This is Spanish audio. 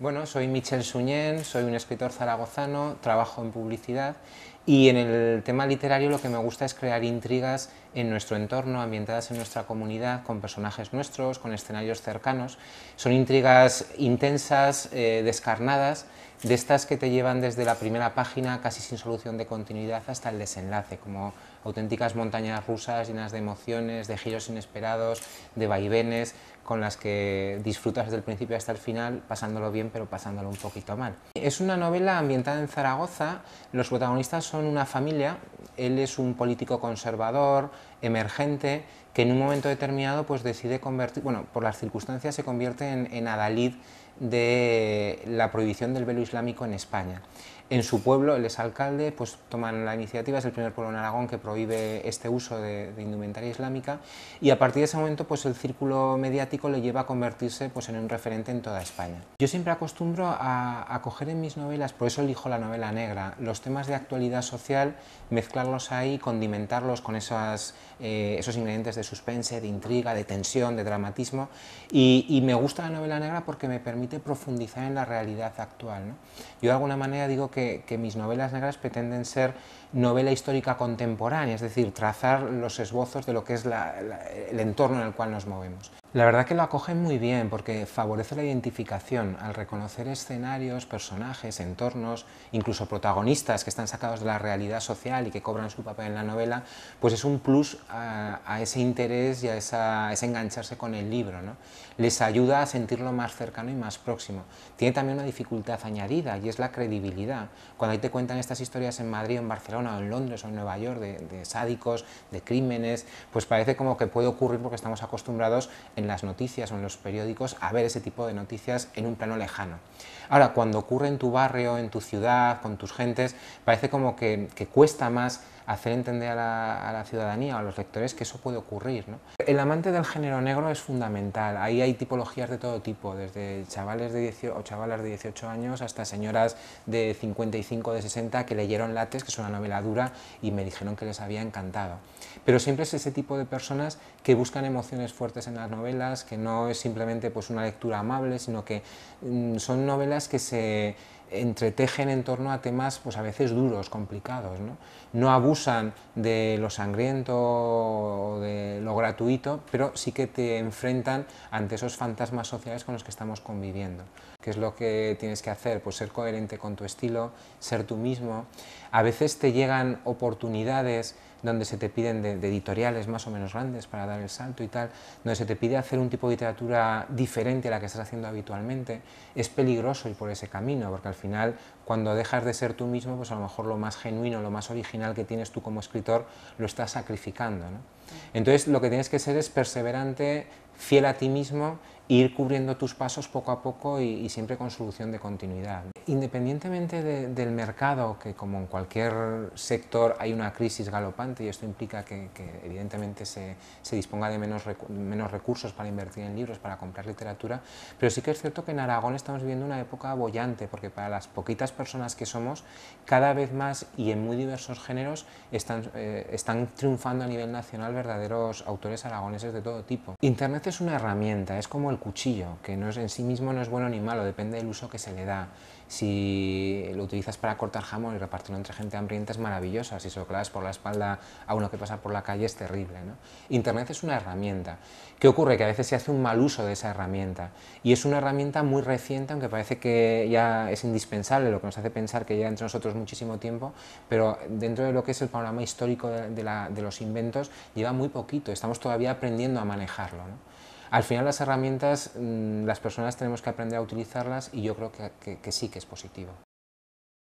Bueno, soy Michel Suñén, soy un escritor zaragozano, trabajo en publicidad y en el tema literario lo que me gusta es crear intrigas en nuestro entorno, ambientadas en nuestra comunidad, con personajes nuestros, con escenarios cercanos. Son intrigas intensas, descarnadas, de estas que te llevan desde la primera página, casi sin solución de continuidad, hasta el desenlace, como auténticas montañas rusas llenas de emociones, de giros inesperados, de vaivenes, con las que disfrutas desde el principio hasta el final, pasándolo bien, pero pasándolo un poquito mal. Es una novela ambientada en Zaragoza. Los protagonistas son una familia. Él es un político conservador, emergente, que en un momento determinado pues decide convertir, bueno, por las circunstancias se convierte en adalid de la prohibición del velo islámico en España. En su pueblo, él es alcalde, pues toman la iniciativa, es el primer pueblo en Aragón que prohíbe este uso de indumentaria islámica, y a partir de ese momento pues el círculo mediático le lleva a convertirse pues en un referente en toda España. Yo siempre acostumbro a coger en mis novelas, por eso elijo la novela negra, los temas de actualidad social, mezclarlos ahí, condimentarlos con esos ingredientes de suspense, de intriga, de tensión, de dramatismo, y me gusta la novela negra porque me permite profundizar en la realidad actual, ¿no? Yo de alguna manera digo que mis novelas negras pretenden ser novela histórica contemporánea, es decir, trazar los esbozos de lo que es el entorno en el cual nos movemos. La verdad que lo acogen muy bien porque favorece la identificación al reconocer escenarios, personajes, entornos, incluso protagonistas que están sacados de la realidad social y que cobran su papel en la novela, pues es un plus a ese interés y a ese engancharse con el libro, ¿no? Les ayuda a sentirlo más cercano y más próximo. Tiene también una dificultad añadida y es la credibilidad. Cuando ahí te cuentan estas historias en Madrid, en Barcelona, o en Londres o en Nueva York de sádicos, de crímenes, pues parece como que puede ocurrir porque estamos acostumbrados en las noticias o en los periódicos a ver ese tipo de noticias en un plano lejano. Ahora, cuando ocurre en tu barrio, en tu ciudad, con tus gentes, parece como que cuesta más hacer entender a la ciudadanía o a los lectores que eso puede ocurrir, ¿no? El amante del género negro es fundamental. Ahí hay tipologías de todo tipo, desde chavales de 18 o chavalas de 18 años hasta señoras de 55, de 60 que leyeron Látex, que es una novela dura, y me dijeron que les había encantado. Pero siempre es ese tipo de personas que buscan emociones fuertes en las novelas, que no es simplemente pues, una lectura amable, sino que son novelas que se entretejen en torno a temas pues a veces duros, complicados, ¿no? No abusan de lo sangriento o de lo gratuito, pero sí que te enfrentan ante esos fantasmas sociales con los que estamos conviviendo. ¿Qué es lo que tienes que hacer? Pues ser coherente con tu estilo, ser tú mismo. A veces te llegan oportunidades donde se te piden de editoriales más o menos grandes para dar el salto y tal, donde se te pide hacer un tipo de literatura diferente a la que estás haciendo habitualmente. Es peligroso ir por ese camino, porque al final, cuando dejas de ser tú mismo, pues a lo mejor lo más genuino, lo más original que tienes tú como escritor, lo estás sacrificando, ¿no? Entonces, lo que tienes que ser es perseverante, fiel a ti mismo, e ir cubriendo tus pasos poco a poco y siempre con solución de continuidad. Independientemente del mercado, que como en cualquier sector hay una crisis galopante y esto implica que evidentemente se disponga de menos recursos para invertir en libros, para comprar literatura, pero sí que es cierto que en Aragón estamos viviendo una época boyante, porque para las poquitas personas que somos, cada vez más y en muy diversos géneros están triunfando a nivel nacional verdaderos autores aragoneses de todo tipo. Internet es una herramienta, es como el cuchillo, que no es, en sí mismo no es bueno ni malo, depende del uso que se le da. Si lo utilizas para cortar jamón y repartirlo entre gente hambrienta es maravilloso, si se lo clavas por la espalda a uno que pasa por la calle es terrible, ¿no? Internet es una herramienta. ¿Qué ocurre? Que a veces se hace un mal uso de esa herramienta y es una herramienta muy reciente, aunque parece que ya es indispensable, lo que nos hace pensar que lleva entre nosotros muchísimo tiempo, pero dentro de lo que es el panorama histórico de los inventos lleva muy poquito, estamos todavía aprendiendo a manejarlo, ¿no? Al final las herramientas, las personas tenemos que aprender a utilizarlas y yo creo que sí que es positivo.